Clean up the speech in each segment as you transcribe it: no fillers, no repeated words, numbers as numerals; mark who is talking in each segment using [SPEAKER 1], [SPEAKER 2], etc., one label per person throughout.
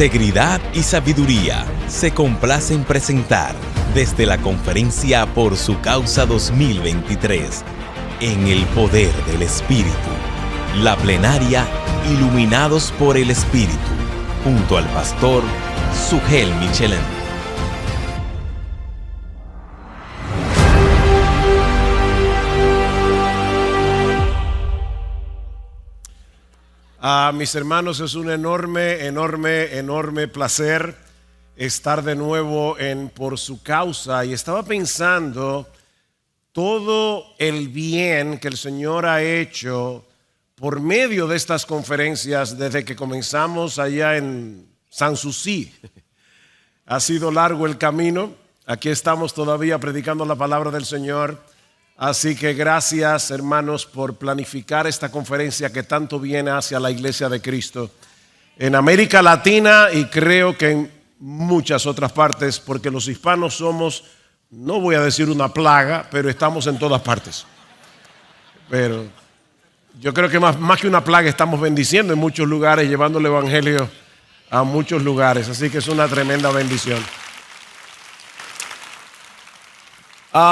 [SPEAKER 1] Integridad y sabiduría se complace en presentar desde la Conferencia Por Su Causa 2023, en el poder del Espíritu, la plenaria Iluminados por el Espíritu, junto al pastor Sugel Michelén.
[SPEAKER 2] Mis hermanos, es un enorme placer estar de nuevo en Por Su Causa. Y estaba pensando todo el bien que el Señor ha hecho por medio de estas conferencias desde que comenzamos allá en Sanssouci. Ha sido largo el camino. Aquí estamos todavía predicando la palabra del Señor. Así que gracias, hermanos, por planificar esta conferencia que tanto viene hacia la Iglesia de Cristo en América Latina y creo que en muchas otras partes, porque los hispanos somos, no voy a decir una plaga, pero estamos en todas partes. Pero yo creo que más que una plaga estamos bendiciendo en muchos lugares, llevando el Evangelio a muchos lugares. Así que es una tremenda bendición.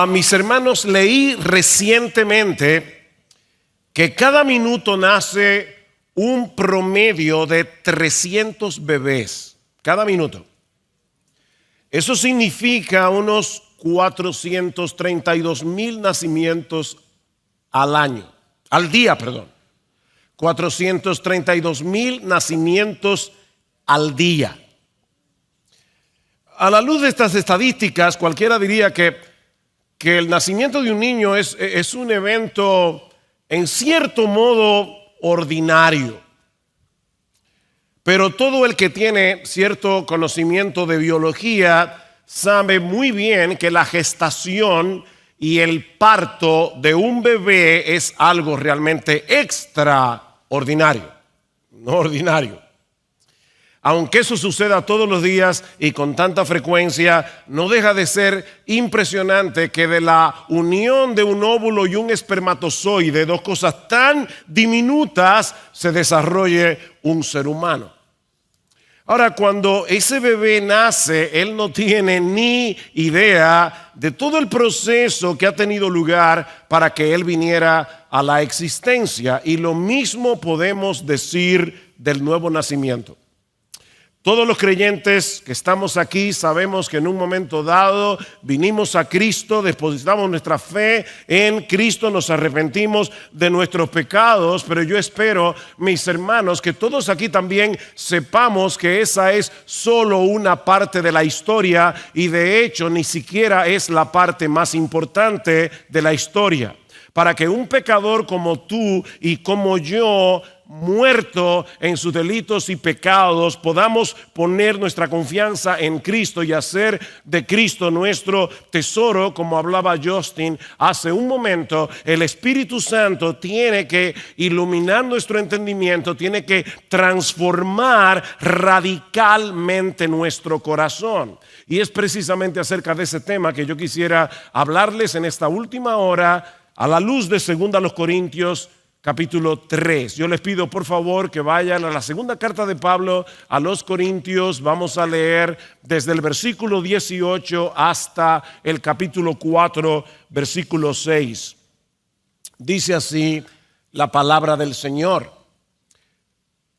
[SPEAKER 2] Mis hermanos, leí recientemente que cada minuto nace un promedio de 300 bebés. Cada minuto. Eso significa unos 432,000 nacimientos al día. 432,000 nacimientos al día. A la luz de estas estadísticas, cualquiera diría que el nacimiento de un niño es un evento en cierto modo ordinario. Pero todo el que tiene cierto conocimiento de biología sabe muy bien que la gestación y el parto de un bebé es algo realmente extraordinario, no ordinario. Aunque eso suceda todos los días y con tanta frecuencia, no deja de ser impresionante que de la unión de un óvulo y un espermatozoide, dos cosas tan diminutas, se desarrolle un ser humano. Ahora, cuando ese bebé nace, él no tiene ni idea de todo el proceso que ha tenido lugar para que él viniera a la existencia. Y lo mismo podemos decir del nuevo nacimiento. Todos los creyentes que estamos aquí sabemos que en un momento dado vinimos a Cristo, depositamos nuestra fe en Cristo, nos arrepentimos de nuestros pecados, pero yo espero, mis hermanos, que todos aquí también sepamos que esa es solo una parte de la historia y de hecho ni siquiera es la parte más importante de la historia. Para que un pecador como tú y como yo, muerto en sus delitos y pecados, podamos poner nuestra confianza en Cristo y hacer de Cristo nuestro tesoro, como hablaba Justin hace un momento. El Espíritu Santo tiene que iluminar nuestro entendimiento, tiene que transformar radicalmente nuestro corazón. Y es precisamente acerca de ese tema que yo quisiera hablarles en esta última hora a la luz de 2 Corintios capítulo 3. Yo les pido por favor que vayan a la segunda carta de Pablo a los Corintios. Vamos a leer desde el versículo 18 hasta el capítulo 4, versículo 6. Dice así la palabra del Señor.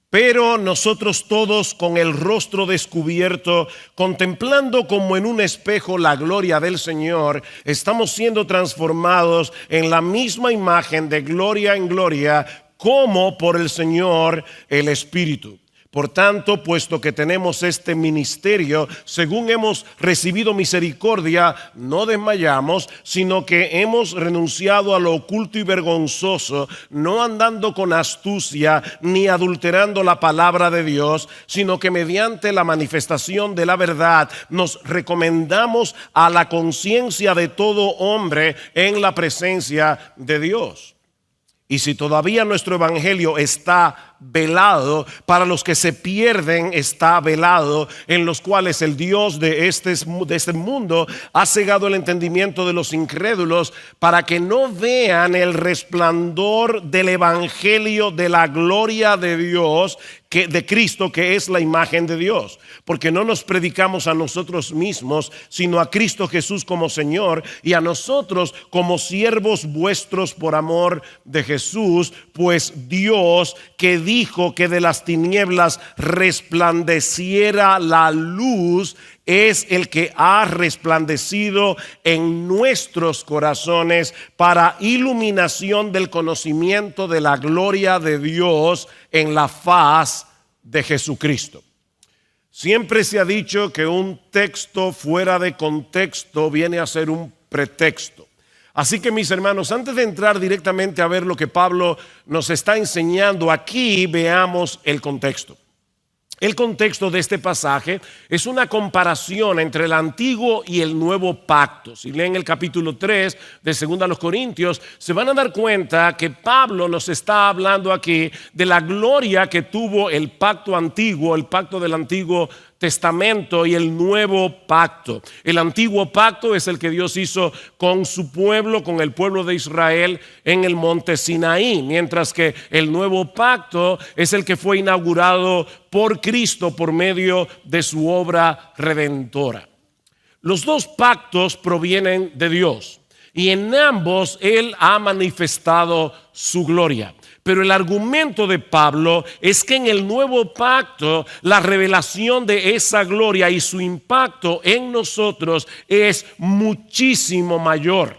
[SPEAKER 2] Pero nosotros todos con el rostro descubierto, contemplando como en un espejo la gloria del Señor, estamos siendo transformados en la misma imagen de gloria en gloria, como por el Señor el Espíritu. Por tanto, puesto que tenemos este ministerio, según hemos recibido misericordia, no desmayamos, sino que hemos renunciado a lo oculto y vergonzoso, no andando con astucia ni adulterando la palabra de Dios, sino que mediante la manifestación de la verdad nos recomendamos a la conciencia de todo hombre en la presencia de Dios. Y si todavía nuestro evangelio está velado, para los que se pierden está velado, en los cuales el Dios de este mundo ha cegado el entendimiento de los incrédulos, para que no vean el resplandor del evangelio de la gloria de Dios, de Cristo, que es la imagen de Dios. Porque no nos predicamos a nosotros mismos, sino a Cristo Jesús como Señor, y a nosotros como siervos vuestros por amor de Jesús. Pues Dios, que dijo que de las tinieblas resplandeciera la luz, es el que ha resplandecido en nuestros corazones para iluminación del conocimiento de la gloria de Dios en la faz de Jesucristo. Siempre se ha dicho que un texto fuera de contexto viene a ser un pretexto. Así que, mis hermanos, antes de entrar directamente a ver lo que Pablo nos está enseñando aquí, veamos el contexto. El contexto de este pasaje es una comparación entre el antiguo y el nuevo pacto. Si leen el capítulo 3 de 2 Corintios, se van a dar cuenta que Pablo nos está hablando aquí de la gloria que tuvo el pacto antiguo, el pacto del Antiguo Testamento, y el nuevo pacto. El antiguo pacto es el que Dios hizo con su pueblo, con el pueblo de Israel en el monte Sinaí, mientras que el nuevo pacto es el que fue inaugurado por Cristo por medio de su obra redentora. Los dos pactos provienen de Dios y en ambos Él ha manifestado su gloria. Pero el argumento de Pablo es que en el nuevo pacto la revelación de esa gloria y su impacto en nosotros es muchísimo mayor.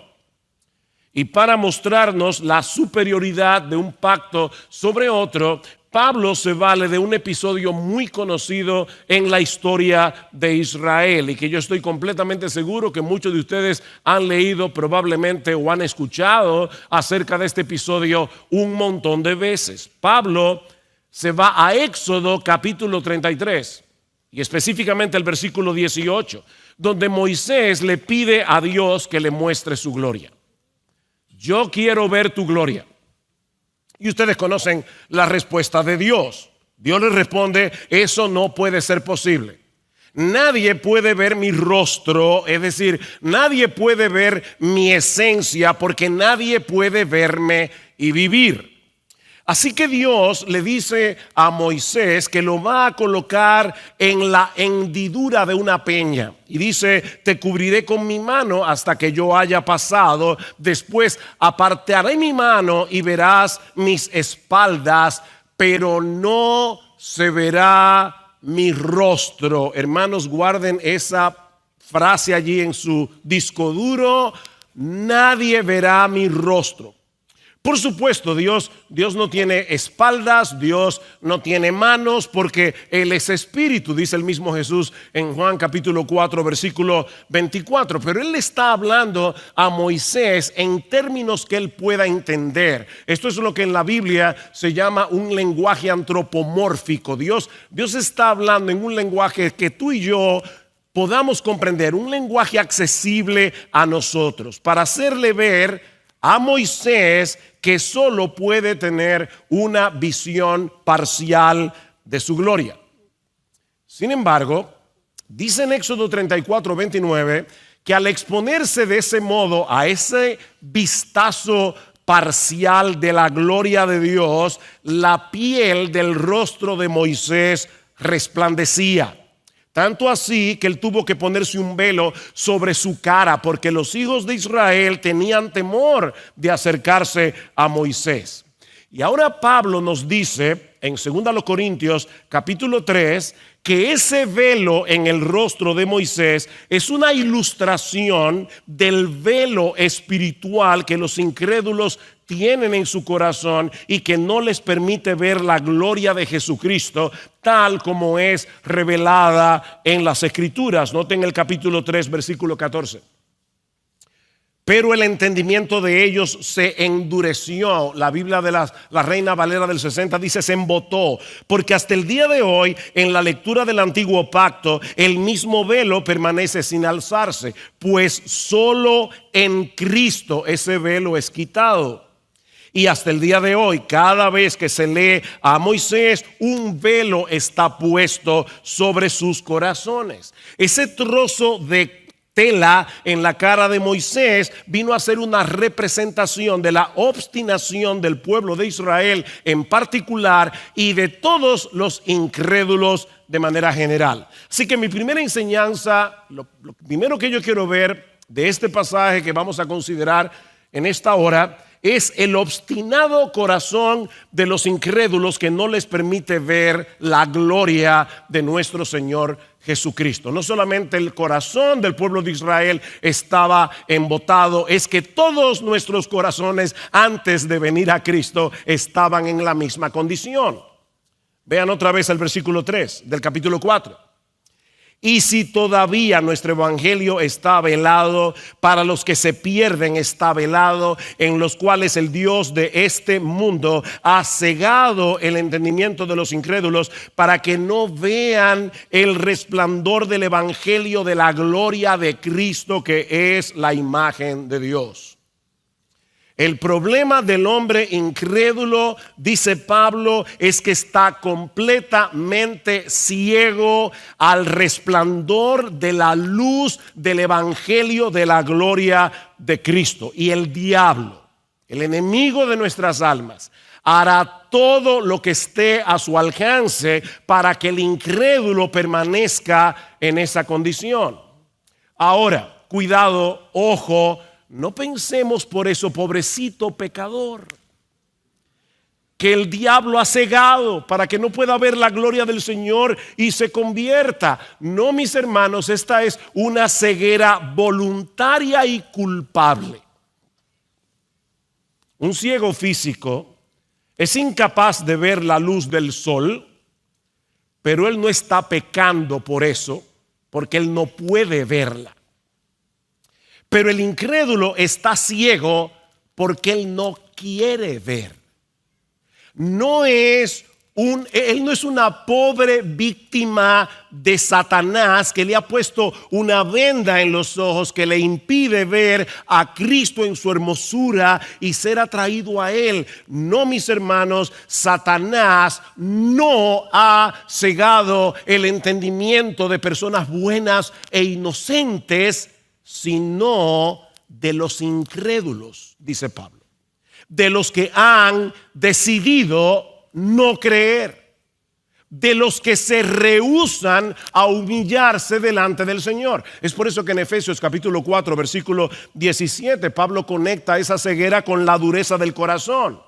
[SPEAKER 2] Y para mostrarnos la superioridad de un pacto sobre otro, Pablo se vale de un episodio muy conocido en la historia de Israel y que yo estoy completamente seguro que muchos de ustedes han leído probablemente o han escuchado acerca de este episodio un montón de veces. Pablo se va a Éxodo capítulo 33 y específicamente el versículo 18, donde Moisés le pide a Dios que le muestre su gloria. Yo quiero ver tu gloria. Y ustedes conocen la respuesta de Dios. Dios les responde: eso no puede ser posible. Nadie puede ver mi rostro, es decir, nadie puede ver mi esencia, porque nadie puede verme y vivir. Así que Dios le dice a Moisés que lo va a colocar en la hendidura de una peña. Y dice: te cubriré con mi mano hasta que yo haya pasado. Después apartaré mi mano y verás mis espaldas, pero no se verá mi rostro. Hermanos, guarden esa frase allí en su disco duro: nadie verá mi rostro. Por supuesto, Dios no tiene espaldas, Dios no tiene manos, porque Él es espíritu, dice el mismo Jesús en Juan capítulo 4, versículo 24. Pero Él le está hablando a Moisés en términos que él pueda entender. Esto es lo que en la Biblia se llama un lenguaje antropomórfico. Dios está hablando en un lenguaje que tú y yo podamos comprender, un lenguaje accesible a nosotros, para hacerle ver a Moisés que solo puede tener una visión parcial de su gloria. Sin embargo, dice en Éxodo 34, 29, que al exponerse de ese modo a ese vistazo parcial de la gloria de Dios, la piel del rostro de Moisés resplandecía. Tanto así que él tuvo que ponerse un velo sobre su cara, porque los hijos de Israel tenían temor de acercarse a Moisés. Y ahora Pablo nos dice en 2 Corintios capítulo 3 que ese velo en el rostro de Moisés es una ilustración del velo espiritual que los incrédulos tienen en su corazón y que no les permite ver la gloria de Jesucristo tal como es revelada en las Escrituras. Noten el capítulo 3, versículo 14. Pero el entendimiento de ellos se endureció. La Biblia de la Reina Valera del 60 dice se embotó, porque hasta el día de hoy en la lectura del antiguo pacto el mismo velo permanece sin alzarse, pues solo en Cristo ese velo es quitado. Y hasta el día de hoy, cada vez que se lee a Moisés, un velo está puesto sobre sus corazones. Ese trozo de tela en la cara de Moisés vino a ser una representación de la obstinación del pueblo de Israel en particular y de todos los incrédulos de manera general. Así que mi primera enseñanza, lo primero que yo quiero ver de este pasaje que vamos a considerar en esta hora, es el obstinado corazón de los incrédulos que no les permite ver la gloria de nuestro Señor Jesucristo. No solamente el corazón del pueblo de Israel estaba embotado, es que todos nuestros corazones antes de venir a Cristo estaban en la misma condición. Vean otra vez el versículo 3 del capítulo 4. Y si todavía nuestro evangelio está velado, para los que se pierden está velado, en los cuales el Dios de este mundo ha cegado el entendimiento de los incrédulos para que no vean el resplandor del evangelio de la gloria de Cristo, que es la imagen de Dios. El problema del hombre incrédulo, dice Pablo, es que está completamente ciego al resplandor de la luz del evangelio de la gloria de Cristo. Y el diablo, el enemigo de nuestras almas, hará todo lo que esté a su alcance para que el incrédulo permanezca en esa condición. Ahora, cuidado, ojo. No pensemos por eso, pobrecito pecador, que el diablo ha cegado para que no pueda ver la gloria del Señor y se convierta. No, mis hermanos, esta es una ceguera voluntaria y culpable. Un ciego físico es incapaz de ver la luz del sol, pero él no está pecando por eso, porque él no puede verla. Pero el incrédulo está ciego porque él no quiere ver. Él no es una pobre víctima de Satanás que le ha puesto una venda en los ojos que le impide ver a Cristo en su hermosura y ser atraído a él. No, mis hermanos, Satanás no ha cegado el entendimiento de personas buenas e inocentes, sino de los incrédulos, dice Pablo, de los que han decidido no creer, de los que se rehúsan a humillarse delante del Señor. Es por eso que en Efesios capítulo 4 versículo 17 Pablo conecta esa ceguera con la dureza del corazón.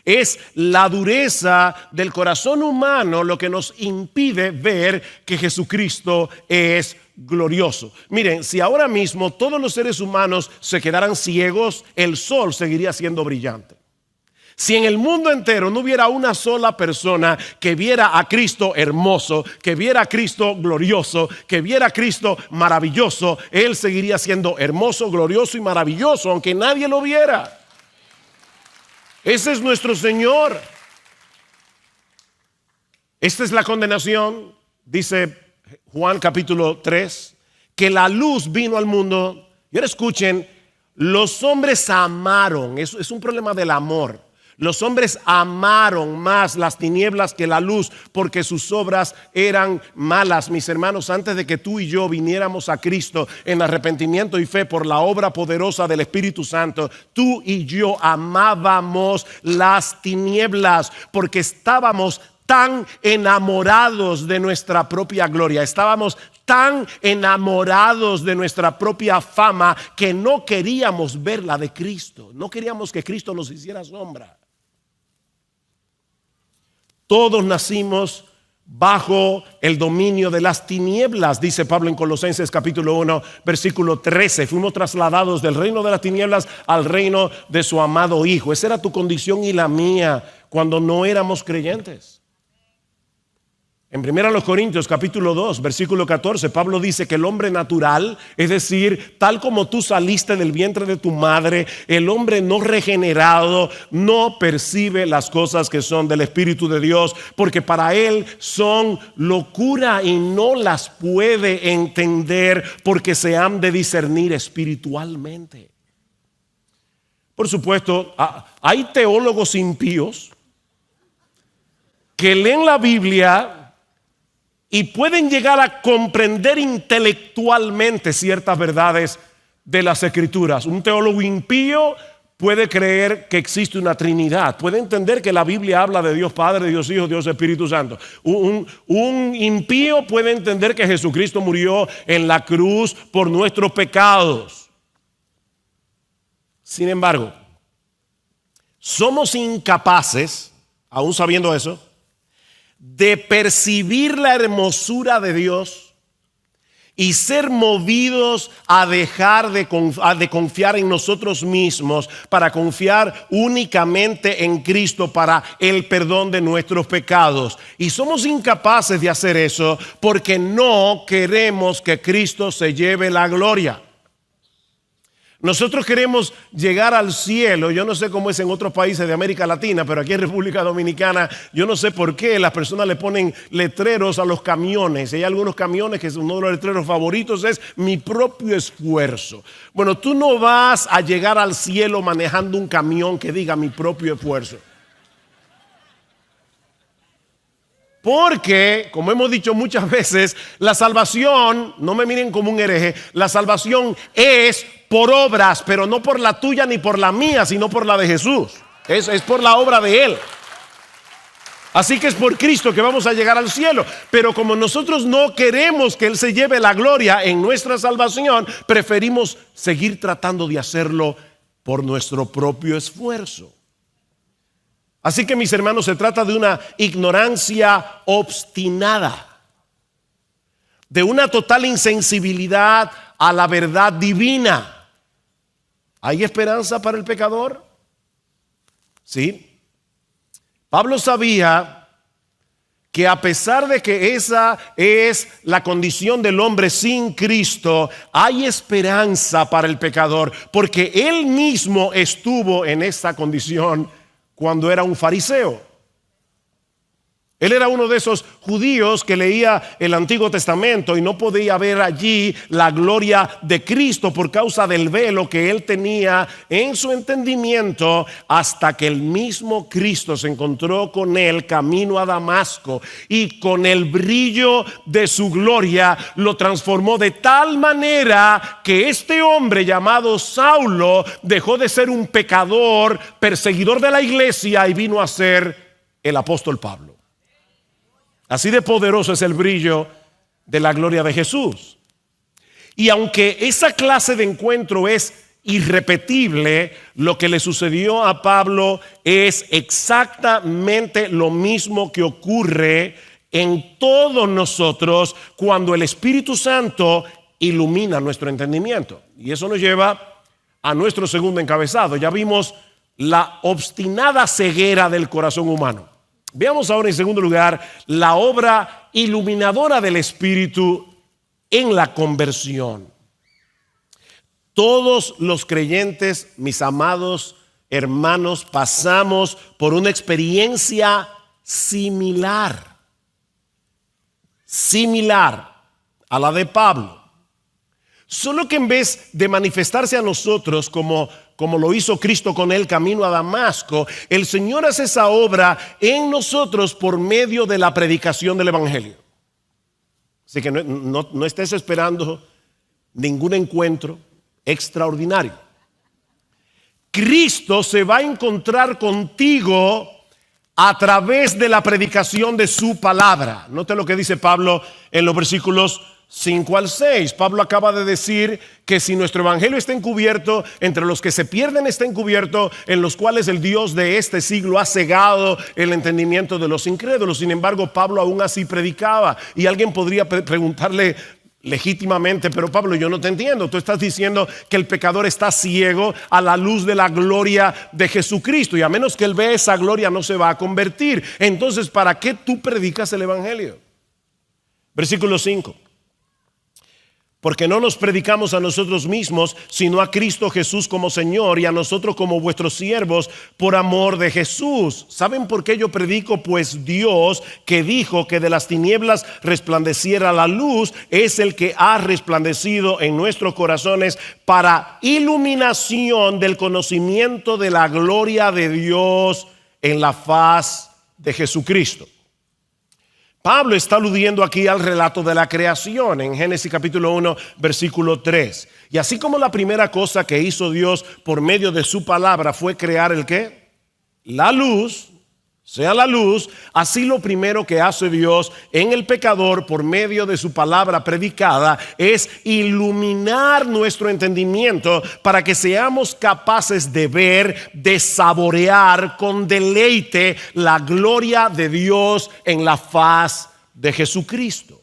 [SPEAKER 2] Es la dureza del corazón humano lo que nos impide ver que Jesucristo es glorioso. Miren, si ahora mismo todos los seres humanos se quedaran ciegos, el sol seguiría siendo brillante. Si en el mundo entero no hubiera una sola persona que viera a Cristo hermoso, que viera a Cristo glorioso, que viera a Cristo maravilloso, Él seguiría siendo hermoso, glorioso y maravilloso, aunque nadie lo viera. Ese es nuestro Señor. Esta es la condenación, dice Juan capítulo 3, que la luz vino al mundo. Y ahora escuchen, los hombres amaron, es un problema del amor. Los hombres amaron más las tinieblas que la luz porque sus obras eran malas. Mis hermanos, antes de que tú y yo viniéramos a Cristo en arrepentimiento y fe por la obra poderosa del Espíritu Santo, tú y yo amábamos las tinieblas porque estábamos tan enamorados de nuestra propia gloria, estábamos tan enamorados de nuestra propia fama que no queríamos ver la de Cristo, no queríamos que Cristo nos hiciera sombra. Todos nacimos bajo el dominio de las tinieblas, dice Pablo en Colosenses capítulo 1 versículo 13. Fuimos trasladados del reino de las tinieblas al reino de su amado Hijo. Esa era tu condición y la mía cuando no éramos creyentes. En 1 Corintios capítulo 2 versículo 14 Pablo dice que el hombre natural, es decir, tal como tú saliste del vientre de tu madre, el hombre no regenerado no percibe las cosas que son del Espíritu de Dios, porque para él son locura y no las puede entender porque se han de discernir espiritualmente. Por supuesto, hay teólogos impíos que leen la Biblia y pueden llegar a comprender intelectualmente ciertas verdades de las Escrituras. Un teólogo impío puede creer que existe una Trinidad, puede entender que la Biblia habla de Dios Padre, Dios Hijo, Dios Espíritu Santo. Un impío puede entender que Jesucristo murió en la cruz por nuestros pecados. Sin embargo, somos incapaces, aún sabiendo eso, de percibir la hermosura de Dios y ser movidos a dejar de confiar en nosotros mismos para confiar únicamente en Cristo para el perdón de nuestros pecados. Y somos incapaces de hacer eso porque no queremos que Cristo se lleve la gloria. Nosotros queremos llegar al cielo. Yo no sé cómo es en otros países de América Latina, pero aquí en República Dominicana yo no sé por qué las personas le ponen letreros a los camiones. Hay algunos camiones que uno de los letreros favoritos es mi propio esfuerzo. Bueno, tú no vas a llegar al cielo manejando un camión que diga mi propio esfuerzo. Porque, como hemos dicho muchas veces, la salvación, no me miren como un hereje, la salvación es por obras, pero no por la tuya ni por la mía, sino por la de Jesús. Es por la obra de Él. Así que es por Cristo que vamos a llegar al cielo. Pero como nosotros no queremos que Él se lleve la gloria en nuestra salvación, preferimos seguir tratando de hacerlo por nuestro propio esfuerzo. Así que, mis hermanos, se trata de una ignorancia obstinada, de una total insensibilidad a la verdad divina. ¿Hay esperanza para el pecador? Sí. Pablo sabía que a pesar de que esa es la condición del hombre sin Cristo, hay esperanza para el pecador, porque él mismo estuvo en esa condición cuando era un fariseo. Él era uno de esos judíos que leía el Antiguo Testamento y no podía ver allí la gloria de Cristo por causa del velo que él tenía en su entendimiento, hasta que el mismo Cristo se encontró con él camino a Damasco y con el brillo de su gloria lo transformó de tal manera que este hombre llamado Saulo dejó de ser un pecador, perseguidor de la iglesia, y vino a ser el apóstol Pablo. Así de poderoso es el brillo de la gloria de Jesús. Y aunque esa clase de encuentro es irrepetible, lo que le sucedió a Pablo es exactamente lo mismo que ocurre en todos nosotros cuando el Espíritu Santo ilumina nuestro entendimiento. Y eso nos lleva a nuestro segundo encabezado. Ya vimos la obstinada ceguera del corazón humano. Veamos ahora, en segundo lugar, la obra iluminadora del Espíritu en la conversión. Todos los creyentes, mis amados hermanos, pasamos por una experiencia similar a la de Pablo. Solo que en vez de manifestarse a nosotros como lo hizo Cristo con él camino a Damasco, el Señor hace esa obra en nosotros por medio de la predicación del Evangelio. Así que no estés esperando ningún encuentro extraordinario. Cristo se va a encontrar contigo a través de la predicación de su palabra. Note lo que dice Pablo en los versículos 5 al 6. Pablo acaba de decir que si nuestro evangelio está encubierto, entre los que se pierden está encubierto, en los cuales el Dios de este siglo ha cegado el entendimiento de los incrédulos. Sin embargo, Pablo aún así predicaba. Y alguien podría preguntarle legítimamente: pero Pablo, yo no te entiendo. Tú estás diciendo que el pecador está ciego a la luz de la gloria de Jesucristo, y a menos que él vea esa gloria no se va a convertir. Entonces, ¿para qué tú predicas el evangelio? Versículo 5. Porque no nos predicamos a nosotros mismos, sino a Cristo Jesús como Señor y a nosotros como vuestros siervos por amor de Jesús. ¿Saben por qué yo predico? Pues Dios, que dijo que de las tinieblas resplandeciera la luz, es el que ha resplandecido en nuestros corazones para iluminación del conocimiento de la gloria de Dios en la faz de Jesucristo. Pablo está aludiendo aquí al relato de la creación en Génesis capítulo 1, versículo 3. Y así como la primera cosa que hizo Dios por medio de su palabra fue crear ¿el qué? La luz, sea la luz, así lo primero que hace Dios en el pecador por medio de su palabra predicada es iluminar nuestro entendimiento para que seamos capaces de ver, de saborear con deleite la gloria de Dios en la faz de Jesucristo.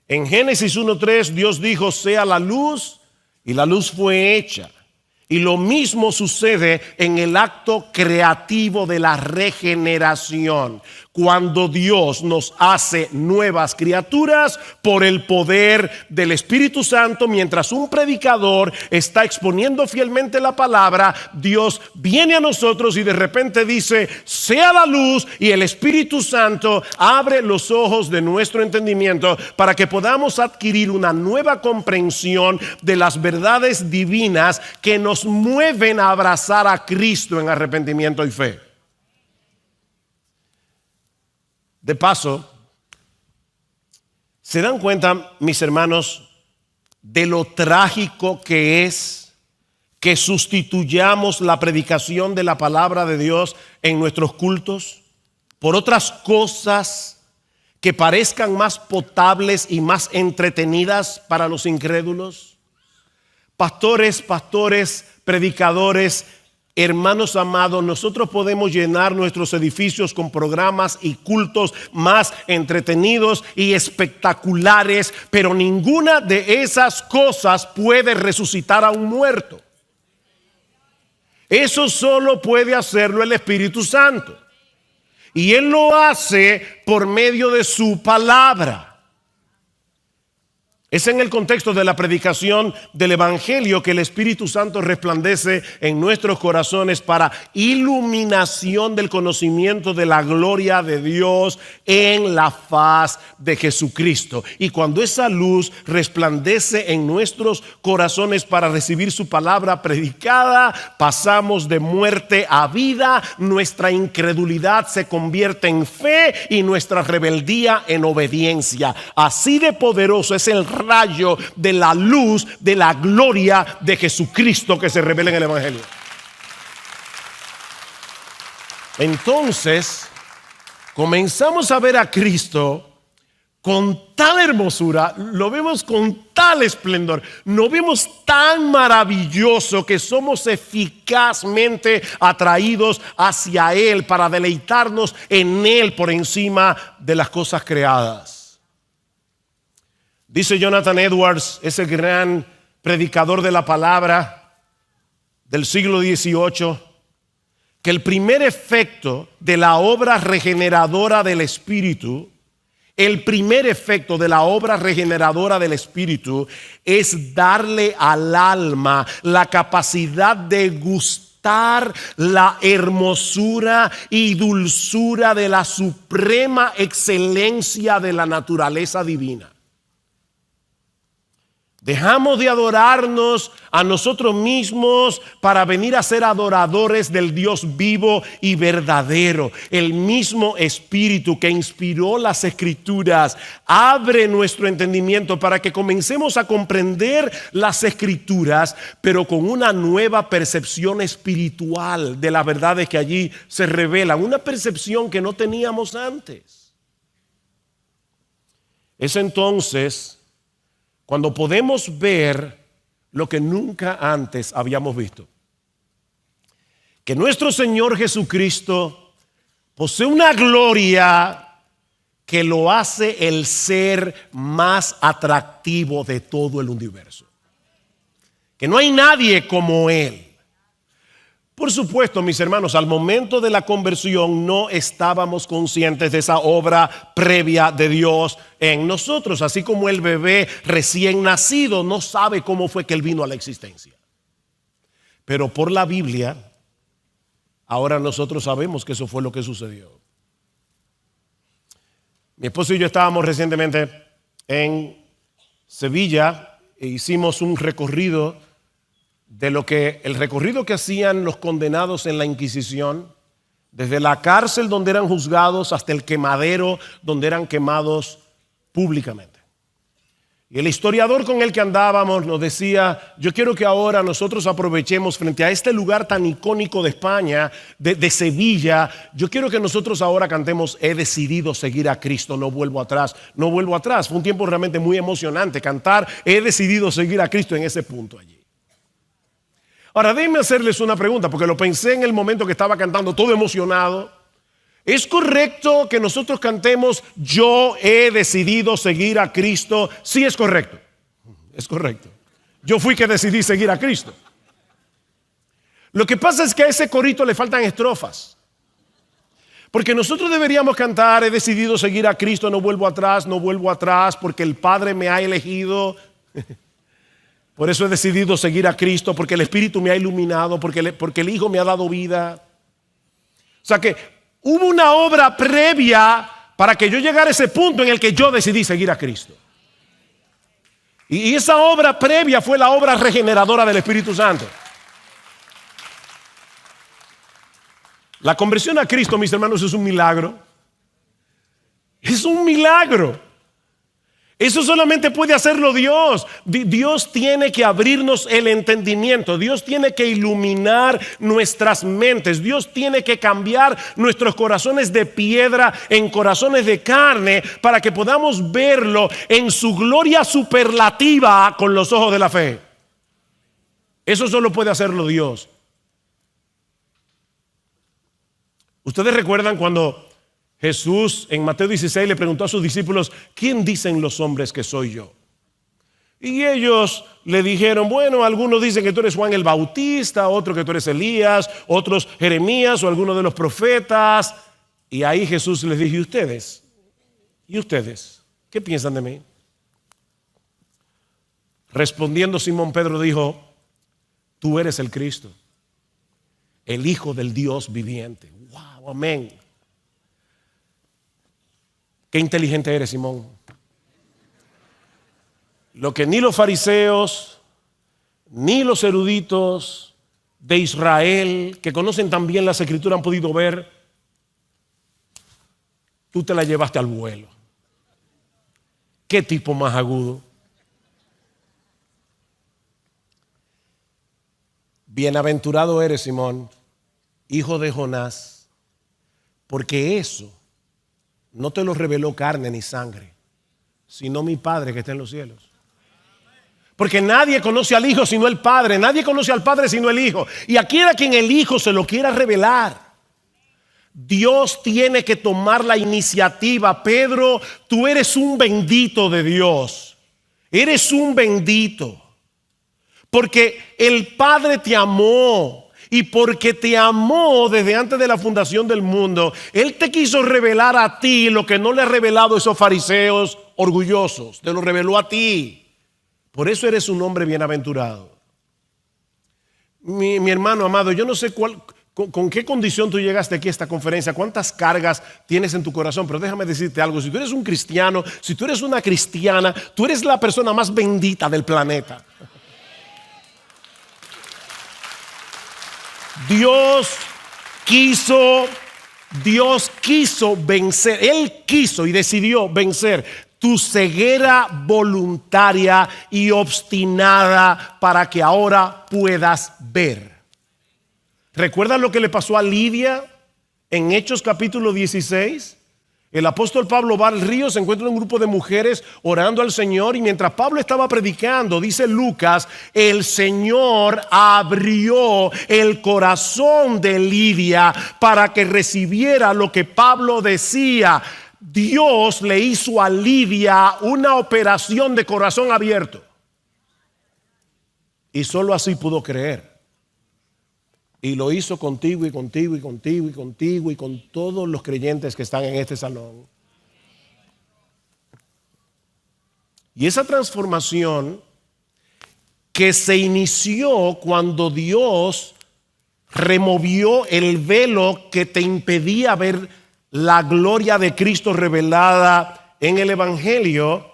[SPEAKER 2] En Génesis 1:3 Dios dijo: sea la luz, y la luz fue hecha. Y lo mismo sucede en el acto creativo de la regeneración. Cuando Dios nos hace nuevas criaturas por el poder del Espíritu Santo, mientras un predicador está exponiendo fielmente la palabra, Dios viene a nosotros y de repente dice: sea la luz, y el Espíritu Santo abre los ojos de nuestro entendimiento para que podamos adquirir una nueva comprensión de las verdades divinas que nos mueven a abrazar a Cristo en arrepentimiento y fe. De paso, ¿se dan cuenta, mis hermanos, de lo trágico que es que sustituyamos la predicación de la palabra de Dios en nuestros cultos por otras cosas que parezcan más potables y más entretenidas para los incrédulos? Pastores, predicadores, hermanos amados, nosotros podemos llenar nuestros edificios con programas y cultos más entretenidos y espectaculares, pero ninguna de esas cosas puede resucitar a un muerto. Eso solo puede hacerlo el Espíritu Santo. Y Él lo hace por medio de su palabra. Es en el contexto de la predicación del Evangelio que el Espíritu Santo resplandece en nuestros corazones para iluminación del conocimiento de la gloria de Dios en la faz de Jesucristo. Y cuando esa luz resplandece en nuestros corazones para recibir su palabra predicada, pasamos de muerte a vida, nuestra incredulidad se convierte en fe y nuestra rebeldía en obediencia. Así de poderoso es el rayo de la luz de la gloria de Jesucristo que se revela en el Evangelio. Entonces comenzamos a ver a Cristo con tal hermosura, lo vemos con tal esplendor, lo vemos tan maravilloso que somos eficazmente atraídos hacia Él para deleitarnos en Él por encima de las cosas creadas. Dice Jonathan Edwards, ese gran predicador de la palabra del siglo XVIII, que el primer efecto de la obra regeneradora del Espíritu, es darle al alma la capacidad de gustar la hermosura y dulzura de la suprema excelencia de la naturaleza divina. Dejamos de adorarnos a nosotros mismos para venir a ser adoradores del Dios vivo y verdadero. El mismo Espíritu que inspiró las Escrituras abre nuestro entendimiento para que comencemos a comprender las Escrituras, pero con una nueva percepción espiritual de las verdades que allí se revelan, una percepción que no teníamos antes. Es entonces cuando podemos ver lo que nunca antes habíamos visto. Que nuestro Señor Jesucristo posee una gloria que lo hace el ser más atractivo de todo el universo. Que no hay nadie como Él. Por supuesto, mis hermanos, al momento de la conversión no estábamos conscientes de esa obra previa de Dios en nosotros, así como el bebé recién nacido no sabe cómo fue que él vino a la existencia. Pero por la Biblia, ahora nosotros sabemos que eso fue lo que sucedió. Mi esposo y yo estábamos recientemente en Sevilla e hicimos un recorrido de el recorrido que hacían los condenados en la Inquisición, desde la cárcel donde eran juzgados hasta el quemadero donde eran quemados públicamente. Y el historiador con el que andábamos nos decía: yo quiero que ahora nosotros aprovechemos frente a este lugar tan icónico de España, de Sevilla, yo quiero que nosotros ahora cantemos he decidido seguir a Cristo, no vuelvo atrás, no vuelvo atrás. Fue un tiempo realmente muy emocionante cantar he decidido seguir a Cristo en ese punto allí. Ahora déjenme hacerles una pregunta, porque lo pensé en el momento que estaba cantando todo emocionado. ¿Es correcto que nosotros cantemos yo he decidido seguir a Cristo? Sí, es correcto. Es correcto. Yo fui que decidí seguir a Cristo. Lo que pasa es que a ese corito le faltan estrofas. Porque nosotros deberíamos cantar he decidido seguir a Cristo, no vuelvo atrás, porque el Padre me ha elegido. Por eso he decidido seguir a Cristo, porque el Espíritu me ha iluminado, porque el Hijo me ha dado vida. O sea que hubo una obra previa para que yo llegara a ese punto en el que yo decidí seguir a Cristo. Y esa obra previa fue la obra regeneradora del Espíritu Santo. La conversión a Cristo, mis hermanos, es un milagro. Es un milagro. Eso solamente puede hacerlo Dios. Dios tiene que abrirnos el entendimiento. Dios tiene que iluminar nuestras mentes. Dios tiene que cambiar nuestros corazones de piedra en corazones de carne para que podamos verlo en su gloria superlativa con los ojos de la fe. Eso solo puede hacerlo Dios. ¿Ustedes recuerdan cuando Jesús en Mateo 16 le preguntó a sus discípulos: ¿quién dicen los hombres que soy yo? Y ellos le dijeron: bueno, algunos dicen que tú eres Juan el Bautista, otros que tú eres Elías, otros Jeremías o alguno de los profetas. Y ahí Jesús les dijo: ¿y ustedes? ¿Y ustedes? ¿Qué piensan de mí? Respondiendo Simón Pedro dijo: tú eres el Cristo, el Hijo del Dios viviente. ¡Wow! Amén. Qué inteligente eres, Simón. Lo que ni los fariseos, ni los eruditos de Israel, que conocen tan bien las Escrituras, han podido ver, tú te la llevaste al vuelo. Qué tipo más agudo. Bienaventurado eres, Simón, hijo de Jonás, porque eso no te lo reveló carne ni sangre, sino mi Padre que está en los cielos. Porque nadie conoce al Hijo sino el Padre. Nadie conoce al Padre sino el Hijo. Y a quien el Hijo se lo quiera revelar. Dios tiene que tomar la iniciativa. Pedro, tú eres un bendito de Dios. Eres un bendito. Porque el Padre te amó. Y porque te amó desde antes de la fundación del mundo, Él te quiso revelar a ti lo que no le ha revelado a esos fariseos orgullosos. Te lo reveló a ti. Por eso eres un hombre bienaventurado. Mi hermano amado, yo no sé con qué condición tú llegaste aquí a esta conferencia, cuántas cargas tienes en tu corazón, pero déjame decirte algo. Si tú eres un cristiano, si tú eres una cristiana, tú eres la persona más bendita del planeta. Dios quiso vencer, Él quiso y decidió vencer tu ceguera voluntaria y obstinada para que ahora puedas ver. ¿Recuerdas lo que le pasó a Lidia en Hechos capítulo 16? El apóstol Pablo va al río, se encuentra un grupo de mujeres orando al Señor, y mientras Pablo estaba predicando, dice Lucas, el Señor abrió el corazón de Lidia para que recibiera lo que Pablo decía. Dios le hizo a Lidia una operación de corazón abierto. Y solo así pudo creer. Y lo hizo contigo y contigo y contigo y contigo y con todos los creyentes que están en este salón. Y esa transformación que se inició cuando Dios removió el velo que te impedía ver la gloria de Cristo revelada en el Evangelio,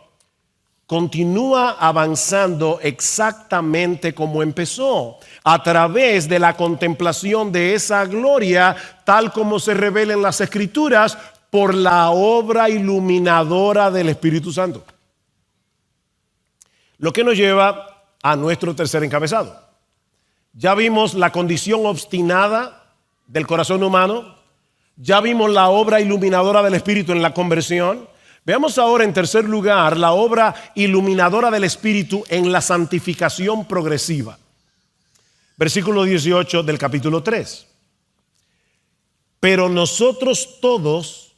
[SPEAKER 2] continúa avanzando exactamente como empezó, a través de la contemplación de esa gloria, tal como se revela en las Escrituras, por la obra iluminadora del Espíritu Santo. Lo que nos lleva a nuestro tercer encabezado. Ya vimos la condición obstinada del corazón humano, ya vimos la obra iluminadora del Espíritu en la conversión. Veamos ahora en tercer lugar la obra iluminadora del Espíritu en la santificación progresiva. Versículo 18 del capítulo 3. Pero nosotros todos,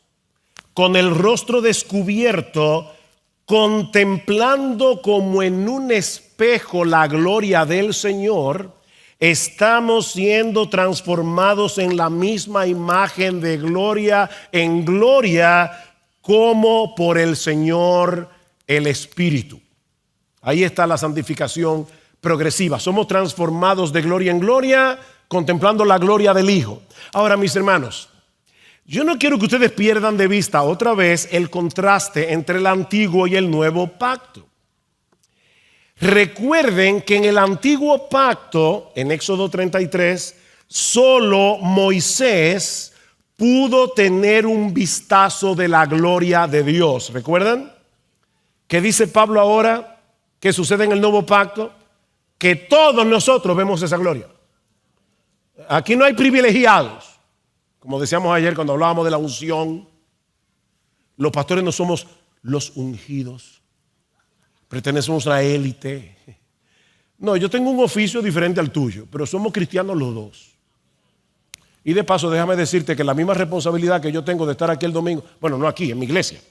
[SPEAKER 2] con el rostro descubierto, contemplando como en un espejo la gloria del Señor, estamos siendo transformados en la misma imagen de gloria en gloria, como por el Señor el Espíritu. Ahí está la santificación progresiva. Somos transformados de gloria en gloria, contemplando la gloria del Hijo. Ahora, mis hermanos, yo no quiero que ustedes pierdan de vista otra vez el contraste entre el antiguo y el nuevo pacto. Recuerden que en el antiguo pacto, en Éxodo 33, solo Moisés pudo tener un vistazo de la gloria de Dios. ¿Recuerdan? ¿Qué dice Pablo ahora? ¿Qué sucede en el nuevo pacto? Que todos nosotros vemos esa gloria. Aquí no hay privilegiados. Como decíamos ayer cuando hablábamos de la unción, los pastores no somos los ungidos. Pertenecemos a la élite. No, yo tengo un oficio diferente al tuyo, pero somos cristianos los dos. Y de paso, déjame decirte que la misma responsabilidad que yo tengo de estar aquí el domingo, bueno, no aquí, en mi iglesia,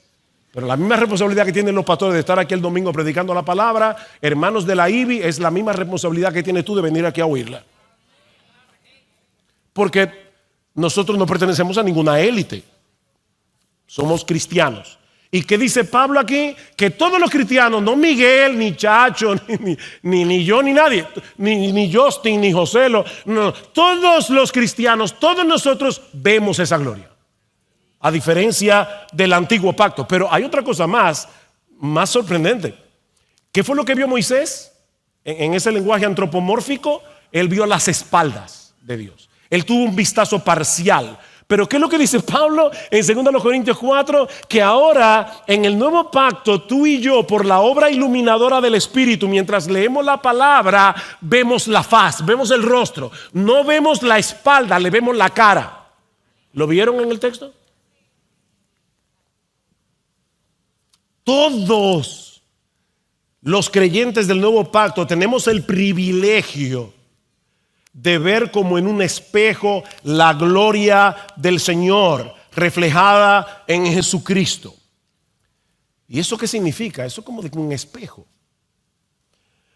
[SPEAKER 2] pero la misma responsabilidad que tienen los pastores de estar aquí el domingo predicando la palabra, hermanos de la IBI, es la misma responsabilidad que tienes tú de venir aquí a oírla. Porque nosotros no pertenecemos a ninguna élite, somos cristianos. ¿Y qué dice Pablo aquí? Que todos los cristianos, no Miguel, ni Chacho, ni yo, ni nadie, ni Justin, ni José, no, todos los cristianos, todos nosotros vemos esa gloria. A diferencia del antiguo pacto. Pero hay otra cosa más sorprendente. ¿Qué fue lo que vio Moisés? En ese lenguaje antropomórfico, él vio las espaldas de Dios. Él tuvo un vistazo parcial. Pero ¿qué es lo que dice Pablo en 2 Corintios 4? Que ahora en el nuevo pacto tú y yo, por la obra iluminadora del Espíritu, mientras leemos la palabra, vemos la faz, vemos el rostro. No vemos la espalda, le vemos la cara. ¿Lo vieron en el texto? Todos los creyentes del nuevo pacto tenemos el privilegio de ver como en un espejo la gloria del Señor reflejada en Jesucristo. ¿Y eso qué significa? Eso como de un espejo.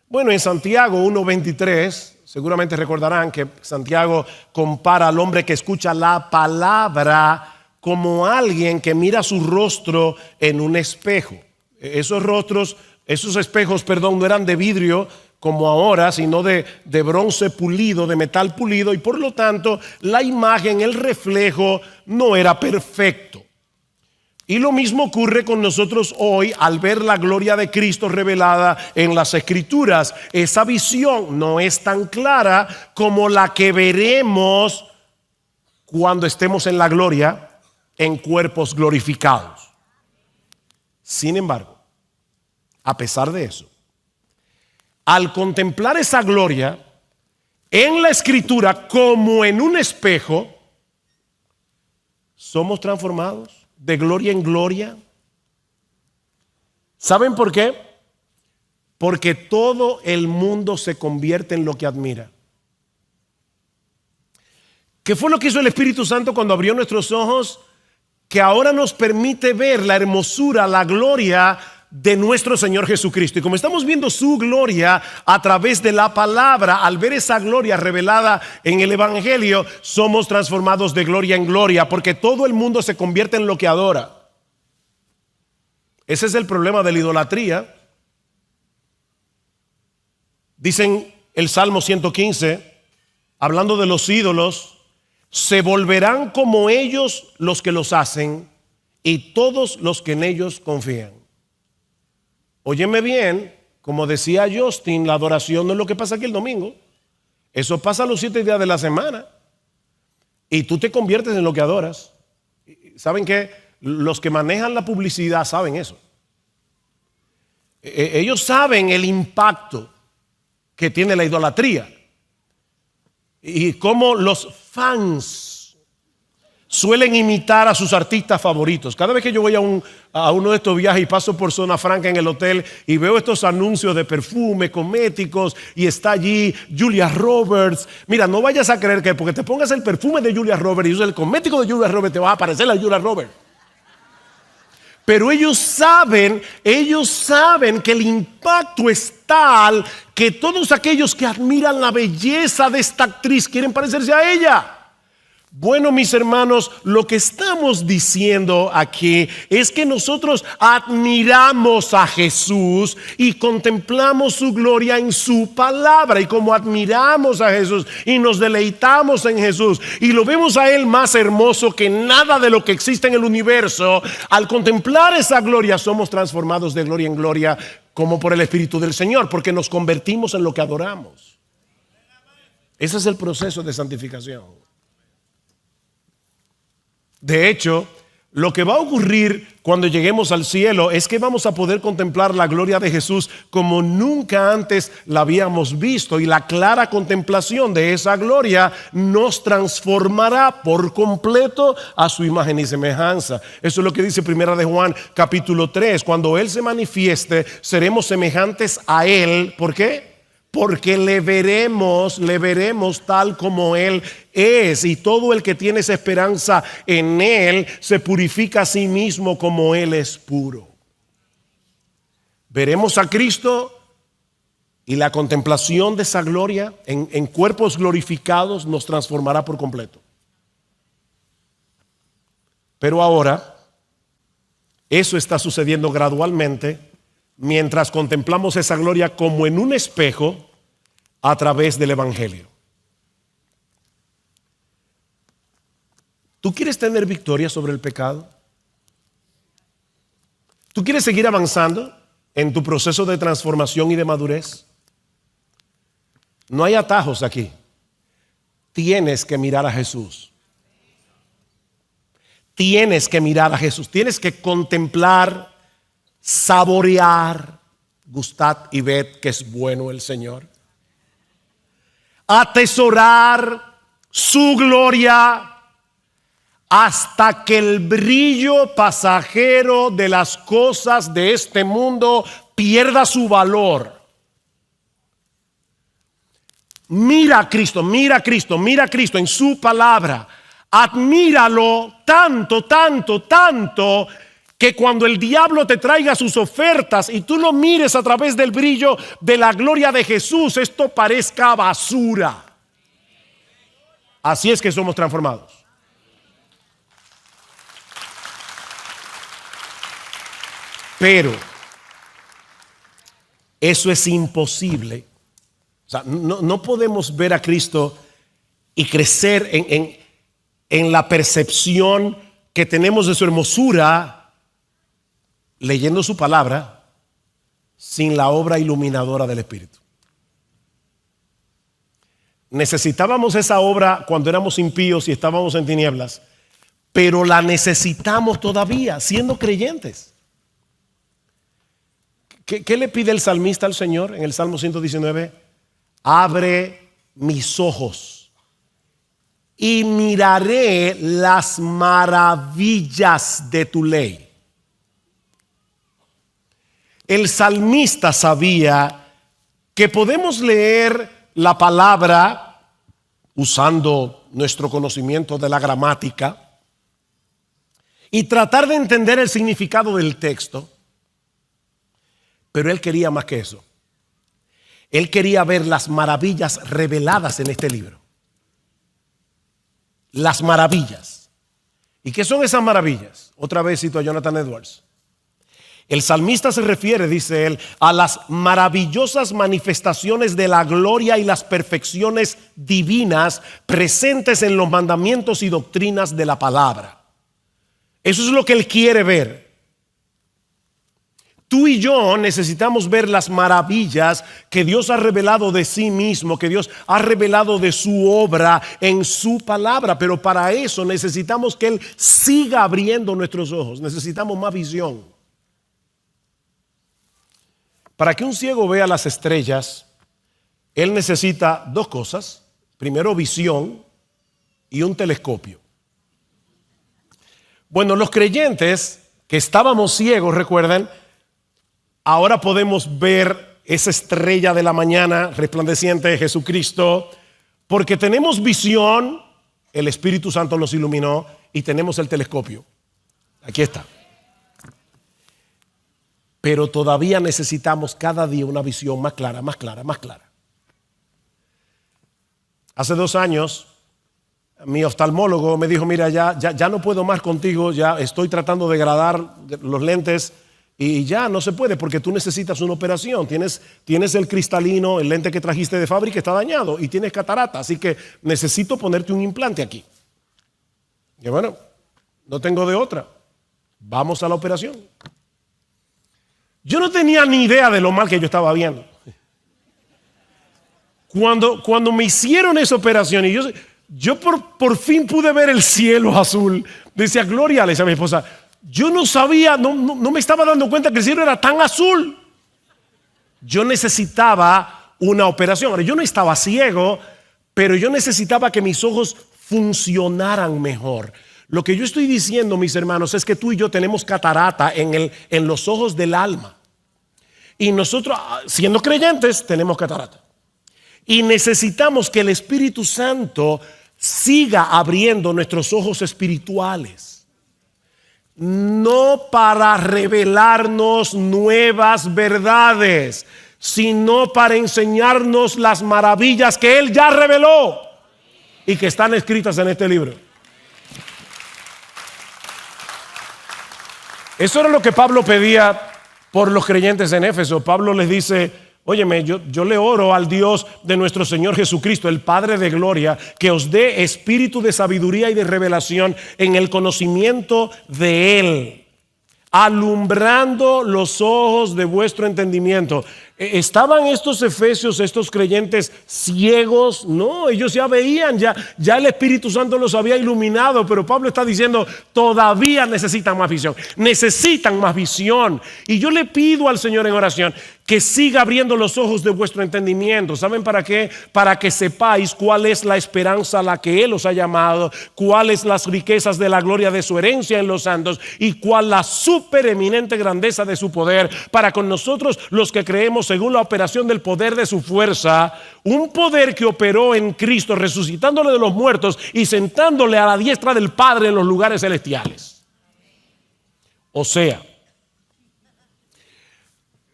[SPEAKER 2] Bueno, en Santiago 1:23, seguramente recordarán que Santiago compara al hombre que escucha la palabra como alguien que mira su rostro en un espejo. Esos espejos, no eran de vidrio como ahora, sino de bronce pulido, de metal pulido, y por lo tanto la imagen, el reflejo no era perfecto. Y lo mismo ocurre con nosotros hoy al ver la gloria de Cristo revelada en las Escrituras. Esa visión no es tan clara como la que veremos cuando estemos en la gloria en cuerpos glorificados. Sin embargo, a pesar de eso, al contemplar esa gloria en la Escritura como en un espejo, somos transformados de gloria en gloria. ¿Saben por qué? Porque todo el mundo se convierte en lo que admira. ¿Qué fue lo que hizo el Espíritu Santo cuando abrió nuestros ojos? Que ahora nos permite ver la hermosura, la gloria de nuestro Señor Jesucristo. Y como estamos viendo su gloria a través de la palabra, al ver esa gloria revelada en el Evangelio, somos transformados de gloria en gloria, porque todo el mundo se convierte en lo que adora. Ese es el problema de la idolatría. Dicen el Salmo 115, hablando de los ídolos: se volverán como ellos los que los hacen y todos los que en ellos confían. Óyeme bien, como decía Justin, la adoración no es lo que pasa aquí el domingo. Eso pasa los 7 días de la semana. Y tú te conviertes en lo que adoras. ¿Saben qué? Los que manejan la publicidad saben eso. Ellos saben el impacto que tiene la idolatría. Y cómo los fans suelen imitar a sus artistas favoritos. Cada vez que yo voy a uno de estos viajes y paso por Zona Franca en el hotel y veo estos anuncios de perfume, cosméticos, y está allí Julia Roberts. Mira, no vayas a creer que porque te pongas el perfume de Julia Roberts y uses el cosmético de Julia Roberts te va a aparecer la Julia Roberts. Pero ellos saben que el impacto es tal que todos aquellos que admiran la belleza de esta actriz quieren parecerse a ella. Bueno, mis hermanos, lo que estamos diciendo aquí es que nosotros admiramos a Jesús y contemplamos su gloria en su palabra. Y como admiramos a Jesús y nos deleitamos en Jesús y lo vemos a Él más hermoso que nada de lo que existe en el universo, al contemplar esa gloria somos transformados de gloria en gloria como por el Espíritu del Señor, porque nos convertimos en lo que adoramos. Ese es el proceso de santificación. De hecho, lo que va a ocurrir cuando lleguemos al cielo es que vamos a poder contemplar la gloria de Jesús como nunca antes la habíamos visto, y la clara contemplación de esa gloria nos transformará por completo a su imagen y semejanza. Eso es lo que dice Primera de Juan capítulo 3. Cuando Él se manifieste, seremos semejantes a Él. ¿Por qué? Porque le veremos tal como Él es, y todo el que tiene esa esperanza en Él se purifica a sí mismo como Él es puro. Veremos a Cristo, y la contemplación de esa gloria en cuerpos glorificados nos transformará por completo. Pero ahora, eso está sucediendo gradualmente, mientras contemplamos esa gloria como en un espejo a través del Evangelio. ¿Tú quieres tener victoria sobre el pecado? ¿Tú quieres seguir avanzando en tu proceso de transformación y de madurez? No hay atajos aquí. Tienes que mirar a Jesús. Tienes que mirar a Jesús. Tienes que contemplar, saborear, gustad y ved que es bueno el Señor. Atesorar su gloria hasta que el brillo pasajero de las cosas de este mundo pierda su valor. Mira a Cristo, mira a Cristo, mira a Cristo en su palabra. Admíralo tanto, tanto, tanto, que cuando el diablo te traiga sus ofertas y tú lo mires a través del brillo de la gloria de Jesús, esto parezca basura. Así es que somos transformados. Pero eso es imposible. O sea, no podemos ver a Cristo y crecer en la percepción que tenemos de su hermosura leyendo su palabra sin la obra iluminadora del Espíritu. Necesitábamos esa obra cuando éramos impíos y estábamos en tinieblas, pero la necesitamos todavía siendo creyentes. ¿Qué le pide el salmista al Señor en el Salmo 119? Abre mis ojos y miraré las maravillas de tu ley. El salmista sabía que podemos leer la palabra usando nuestro conocimiento de la gramática y tratar de entender el significado del texto, Pero él quería más que eso. Él quería ver las maravillas reveladas en este libro. Las maravillas. ¿Y qué son esas maravillas? Otra vez cito a Jonathan Edwards. El salmista se refiere, dice él, a las maravillosas manifestaciones de la gloria y las perfecciones divinas presentes en los mandamientos y doctrinas de la palabra. Eso es lo que él quiere ver. Tú y yo necesitamos ver las maravillas que Dios ha revelado de sí mismo, que Dios ha revelado de su obra en su palabra. Pero para eso necesitamos que Él siga abriendo nuestros ojos. Necesitamos más visión. Para que un ciego vea las estrellas, él necesita dos cosas. Primero, visión y un telescopio. Bueno, los creyentes que estábamos ciegos, recuerden, ahora podemos ver esa estrella de la mañana resplandeciente de Jesucristo, porque tenemos visión, el Espíritu Santo nos iluminó y tenemos el telescopio. Aquí está. Pero todavía necesitamos cada día una visión más clara, más clara, más clara. Hace 2 años, mi oftalmólogo me dijo, mira, ya no puedo más contigo, ya estoy tratando de degradar los lentes y ya no se puede porque tú necesitas una operación. Tienes el cristalino, el lente que trajiste de fábrica está dañado y tienes catarata, así que necesito ponerte un implante aquí. Y bueno, no tengo de otra. Vamos a la operación. Yo no tenía ni idea de lo mal que yo estaba viendo. Cuando me hicieron esa operación y yo por fin pude ver el cielo azul, decía Gloria, le decía a mi esposa, yo no sabía, no me estaba dando cuenta que el cielo era tan azul. Yo necesitaba una operación. Ahora, yo no estaba ciego, pero yo necesitaba que mis ojos funcionaran mejor. Lo que yo estoy diciendo, mis hermanos, es que tú y yo tenemos catarata en los ojos del alma. Y nosotros, siendo creyentes, tenemos catarata. Y necesitamos que el Espíritu Santo siga abriendo nuestros ojos espirituales. No para revelarnos nuevas verdades, sino para enseñarnos las maravillas que Él ya reveló y que están escritas en este libro. Eso era lo que Pablo pedía por los creyentes en Éfeso. Pablo les dice, óyeme, yo le oro al Dios de nuestro Señor Jesucristo, el Padre de gloria, que os dé espíritu de sabiduría y de revelación en el conocimiento de Él, alumbrando los ojos de vuestro entendimiento. ¿Estaban estos efesios, estos creyentes ciegos? No, ellos ya veían, ya el Espíritu Santo los había iluminado, pero Pablo está diciendo, todavía necesitan más visión, necesitan más visión. Y yo le pido al Señor en oración que siga abriendo los ojos de vuestro entendimiento. ¿Saben para qué? Para que sepáis cuál es la esperanza a la que Él os ha llamado, cuáles las riquezas de la gloria de su herencia en los santos y cuál la supereminente grandeza de su poder para con nosotros los que creemos según la operación del poder de su fuerza, un poder que operó en Cristo resucitándole de los muertos y sentándole a la diestra del Padre en los lugares celestiales. O sea,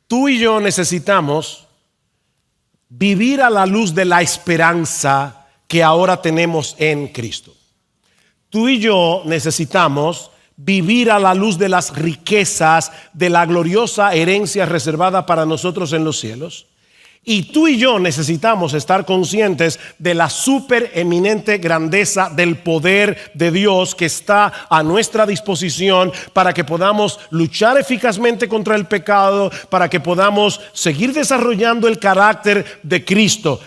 [SPEAKER 2] tú y yo necesitamos vivir a la luz de la esperanza que ahora tenemos en Cristo. Tú y yo necesitamos vivir a la luz de las riquezas de la gloriosa herencia reservada para nosotros en los cielos. Y tú y yo necesitamos estar conscientes de la supereminente grandeza del poder de Dios que está a nuestra disposición para que podamos luchar eficazmente contra el pecado, para que podamos seguir desarrollando el carácter de Cristo.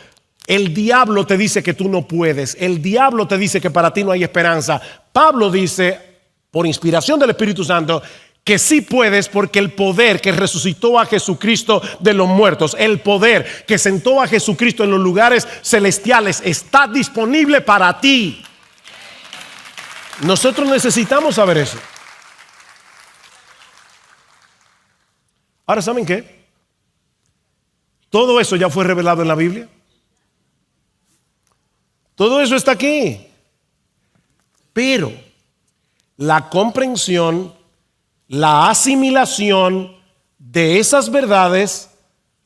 [SPEAKER 2] El diablo te dice que tú no puedes. El diablo te dice que para ti no hay esperanza. Pablo dice, por inspiración del Espíritu Santo, que sí puedes, porque el poder que resucitó a Jesucristo de los muertos, el poder que sentó a Jesucristo en los lugares celestiales, está disponible para ti. Nosotros necesitamos saber eso. Ahora, ¿saben qué? Todo eso ya fue revelado en la Biblia. Todo eso está aquí. Pero la comprensión, la asimilación, de esas verdades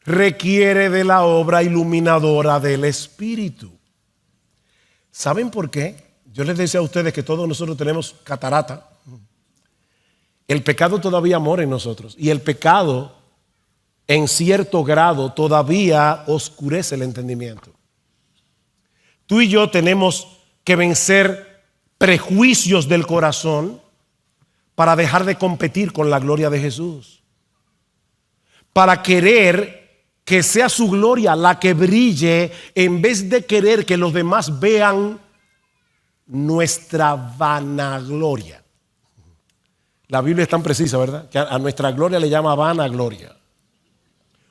[SPEAKER 2] requiere de la obra iluminadora del Espíritu. ¿Saben por qué? Yo les decía a ustedes que todos nosotros tenemos catarata. El pecado todavía mora en nosotros y el pecado en cierto grado todavía oscurece el entendimiento. Tú y yo tenemos que vencer prejuicios del corazón para dejar de competir con la gloria de Jesús, para querer que sea su gloria la que brille en vez de querer que los demás vean nuestra vanagloria. La Biblia es tan precisa, ¿verdad? Que a nuestra gloria le llama vanagloria.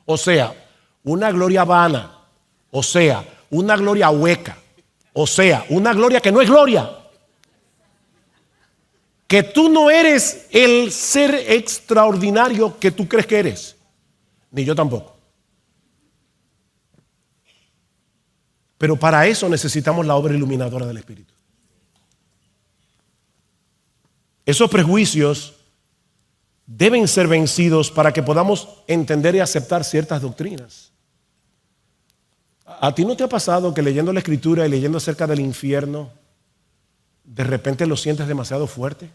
[SPEAKER 2] O sea, una gloria vana, o sea, una gloria hueca, o sea, una gloria que no es gloria. Que tú no eres el ser extraordinario que tú crees que eres, ni yo tampoco. Pero para eso necesitamos la obra iluminadora del Espíritu. Esos prejuicios deben ser vencidos para que podamos entender y aceptar ciertas doctrinas. ¿A ti no te ha pasado que leyendo la Escritura y leyendo acerca del infierno, de repente lo sientes demasiado fuerte?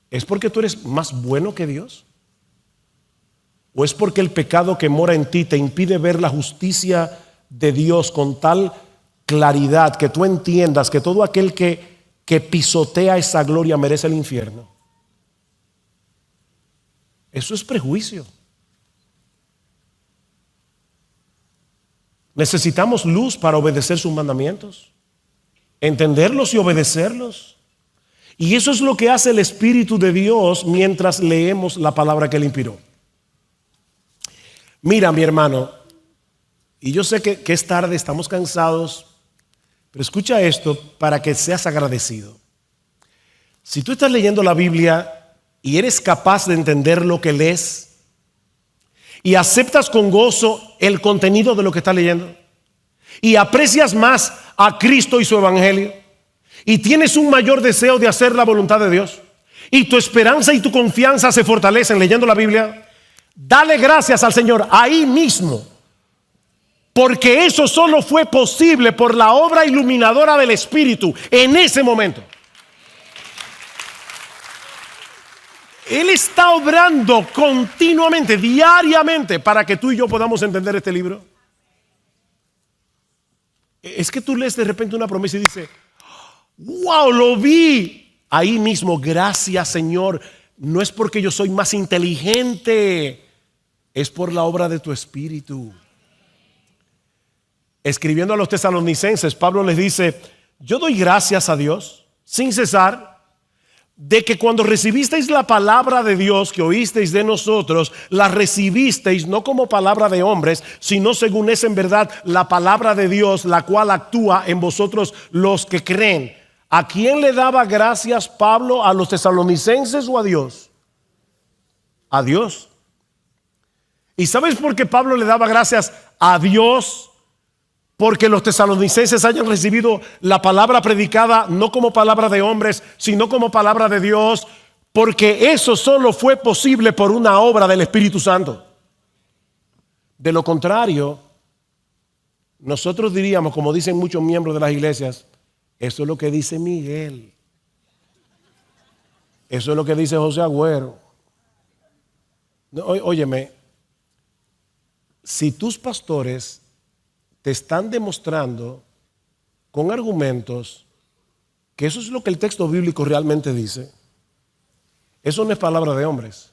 [SPEAKER 2] ¿Es porque tú eres más bueno que Dios? ¿O es porque el pecado que mora en ti te impide ver la justicia de Dios con tal claridad que tú entiendas que todo aquel que pisotea esa gloria merece el infierno? Eso es prejuicio. Necesitamos luz para obedecer sus mandamientos, entenderlos y obedecerlos. Y eso es lo que hace el Espíritu de Dios mientras leemos la palabra que Él inspiró. Mira, mi hermano, y yo sé que es tarde, estamos cansados, pero escucha esto para que seas agradecido. Si tú estás leyendo la Biblia y eres capaz de entender lo que lees y aceptas con gozo el contenido de lo que estás leyendo y aprecias más a Cristo y su Evangelio y tienes un mayor deseo de hacer la voluntad de Dios y tu esperanza y tu confianza se fortalecen leyendo la Biblia, dale gracias al Señor ahí mismo, porque eso solo fue posible por la obra iluminadora del Espíritu en ese momento. Él está obrando continuamente, diariamente, para que tú y yo podamos entender este libro. Es que tú lees de repente una promesa y dices, wow, lo vi. Ahí mismo, gracias Señor. No es porque yo soy más inteligente, es por la obra de tu Espíritu. Escribiendo a los tesalonicenses, Pablo les dice, yo doy gracias a Dios sin cesar de que cuando recibisteis la palabra de Dios que oísteis de nosotros, la recibisteis no como palabra de hombres, sino según es en verdad la palabra de Dios, la cual actúa en vosotros los que creen. ¿A quién le daba gracias Pablo? ¿A los tesalonicenses o a Dios? A Dios. ¿Y sabes por qué Pablo le daba gracias a Dios? Porque los tesalonicenses hayan recibido la palabra predicada no como palabra de hombres, sino como palabra de Dios, porque eso solo fue posible por una obra del Espíritu Santo. De lo contrario, nosotros diríamos, como dicen muchos miembros de las iglesias, eso es lo que dice Miguel, eso es lo que dice José Agüero. No, óyeme, si tus pastores te están demostrando con argumentos que eso es lo que el texto bíblico realmente dice, eso no es palabra de hombres,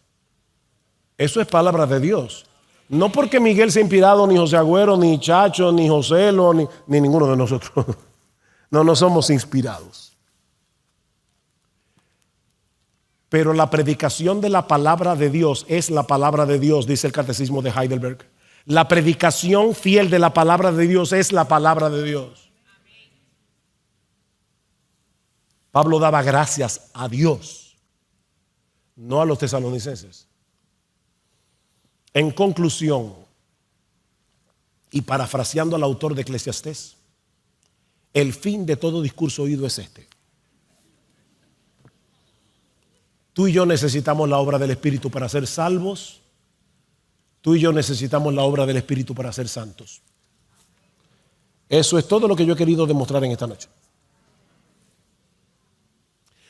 [SPEAKER 2] eso es palabra de Dios. No porque Miguel sea inspirado, ni José Agüero, ni Chacho, ni Joselo, ni ninguno de nosotros. No somos inspirados. Pero la predicación de la palabra de Dios es la palabra de Dios, dice el Catecismo de Heidelberg. La predicación fiel de la palabra de Dios es la palabra de Dios. Pablo daba gracias a Dios, no a los tesalonicenses. En conclusión, y parafraseando al autor de Eclesiastés, el fin de todo discurso oído es este: Tú y yo necesitamos la obra del Espíritu para ser salvos. Tú y yo necesitamos la obra del Espíritu para ser santos. Eso es todo lo que yo he querido demostrar en esta noche.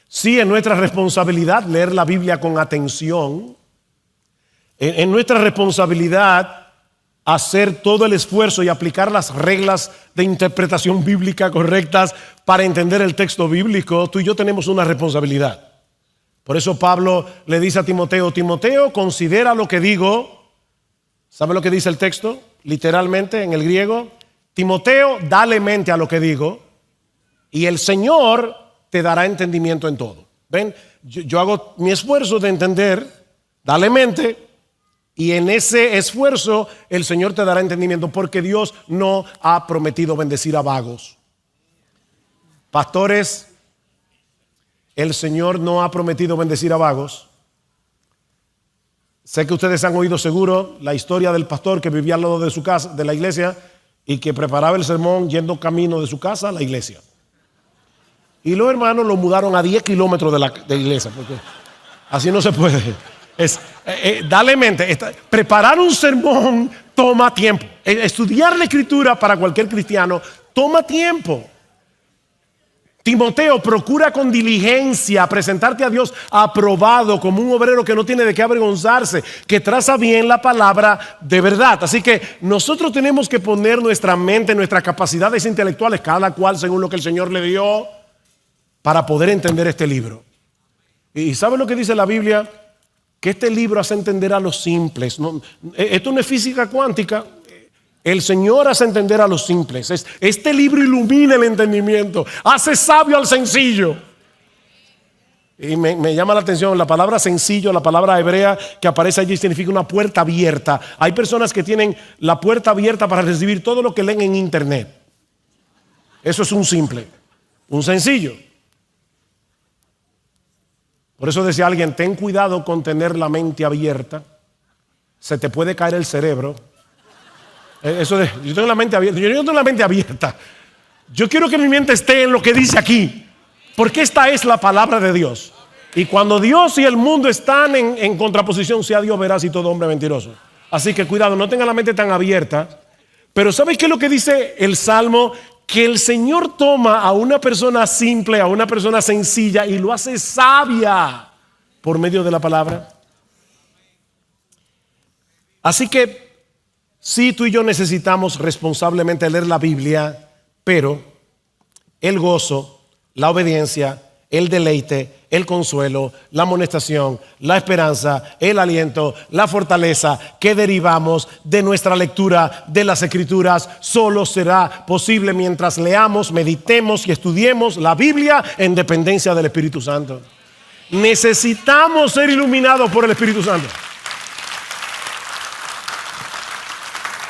[SPEAKER 2] Sí, es nuestra responsabilidad leer la Biblia con atención. Es nuestra responsabilidad hacer todo el esfuerzo y aplicar las reglas de interpretación bíblica correctas para entender el texto bíblico. Tú y yo tenemos una responsabilidad. Por eso Pablo le dice a Timoteo, Timoteo, considera lo que digo. ¿Sabe lo que dice el texto? Literalmente en el griego. Timoteo, dale mente a lo que digo y el Señor te dará entendimiento en todo. ¿Ven? Yo hago mi esfuerzo de entender, dale mente, y en ese esfuerzo el Señor te dará entendimiento, porque Dios no ha prometido bendecir a vagos. Pastores, el Señor no ha prometido bendecir a vagos. Sé que ustedes han oído seguro la historia del pastor que vivía al lado de su casa, de la iglesia, y que preparaba el sermón yendo camino de su casa a la iglesia. Y los hermanos lo mudaron a 10 kilómetros de la iglesia, porque así no se puede. Dale mente, preparar un sermón toma tiempo. Estudiar la escritura para cualquier cristiano toma tiempo. Timoteo, procura con diligencia presentarte a Dios aprobado como un obrero que no tiene de qué avergonzarse, que traza bien la palabra de verdad. Así que nosotros tenemos que poner nuestra mente, nuestras capacidades intelectuales, cada cual según lo que el Señor le dio, para poder entender este libro. ¿Y sabe lo que dice la Biblia? Que este libro hace entender a los simples. Esto no es física cuántica. El Señor hace entender a los simples. Este libro ilumina el entendimiento, hace sabio al sencillo. Y me llama la atención la palabra sencillo, la palabra hebrea que aparece allí significa una puerta abierta. Hay personas que tienen la puerta abierta para recibir todo lo que leen en internet. Eso es un simple, un sencillo. Por eso decía alguien, ten cuidado con tener la mente abierta. Se te puede caer el cerebro. Yo tengo la mente abierta. Yo no tengo la mente abierta. Yo quiero que mi mente esté en lo que dice aquí, porque esta es la palabra de Dios. Y cuando Dios y el mundo están en contraposición, sea Dios veraz y todo hombre mentiroso. Así que cuidado, no tenga la mente tan abierta. Pero ¿sabes qué es lo que dice el Salmo? Que el Señor toma a una persona simple, a una persona sencilla, y lo hace sabia por medio de la palabra. Así que sí, tú y yo necesitamos responsablemente leer la Biblia, pero el gozo, la obediencia, el deleite, el consuelo, la amonestación, la esperanza, el aliento, la fortaleza que derivamos de nuestra lectura de las Escrituras solo será posible mientras leamos, meditemos y estudiemos la Biblia en dependencia del Espíritu Santo. Necesitamos ser iluminados por el Espíritu Santo.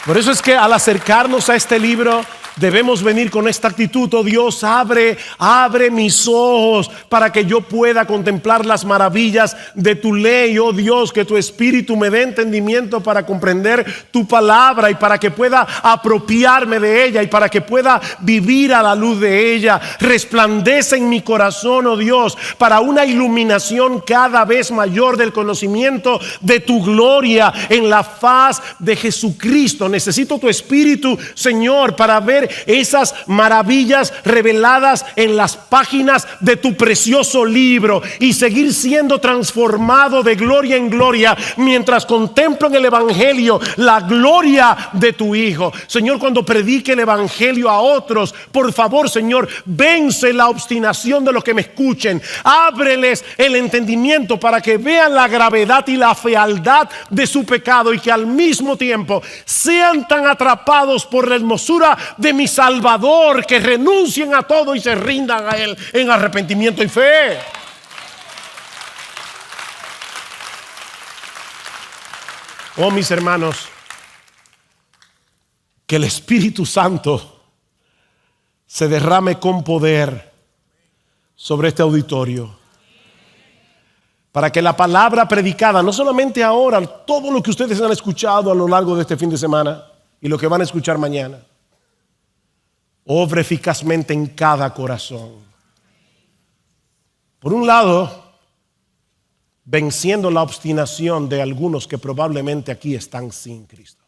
[SPEAKER 2] Por eso es que al acercarnos a este libro debemos venir con esta actitud: oh Dios, abre mis ojos para que yo pueda contemplar las maravillas de tu ley. Oh Dios, que tu Espíritu me dé entendimiento para comprender tu palabra y para que pueda apropiarme de ella y para que pueda vivir a la luz de ella. Resplandece en mi corazón, oh Dios, para una iluminación cada vez mayor del conocimiento de tu gloria en la faz de Jesucristo. Necesito tu Espíritu, Señor, para ver esas maravillas reveladas en las páginas de tu precioso libro y seguir siendo transformado de gloria en gloria mientras contemplo en el Evangelio la gloria de tu Hijo. Señor, cuando predique el Evangelio a otros, por favor, Señor, vence la obstinación de los que me escuchen. Ábreles el entendimiento para que vean la gravedad y la fealdad de su pecado y que al mismo tiempo sean tan atrapados por la hermosura de mi Salvador que renuncien a todo y se rindan a Él en arrepentimiento y fe. Oh, mis hermanos, que el Espíritu Santo se derrame con poder sobre este auditorio, para que la palabra predicada, no solamente ahora, todo lo que ustedes han escuchado a lo largo de este fin de semana y lo que van a escuchar mañana, obre eficazmente en cada corazón. Por un lado, venciendo la obstinación de algunos que probablemente aquí están sin Cristo,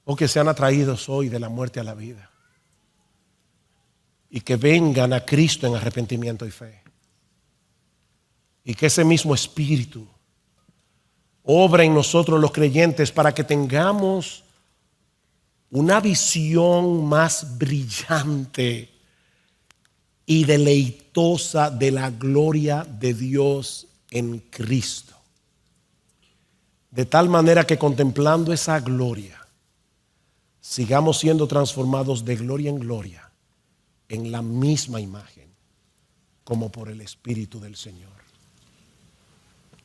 [SPEAKER 2] o que sean atraídos hoy de la muerte a la vida y que vengan a Cristo en arrepentimiento y fe, y que ese mismo Espíritu obra en nosotros los creyentes para que tengamos una visión más brillante y deleitosa de la gloria de Dios en Cristo, de tal manera que contemplando esa gloria sigamos siendo transformados de gloria en gloria en la misma imagen, como por el Espíritu del Señor.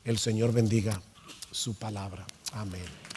[SPEAKER 2] El Señor bendiga su palabra. Amén.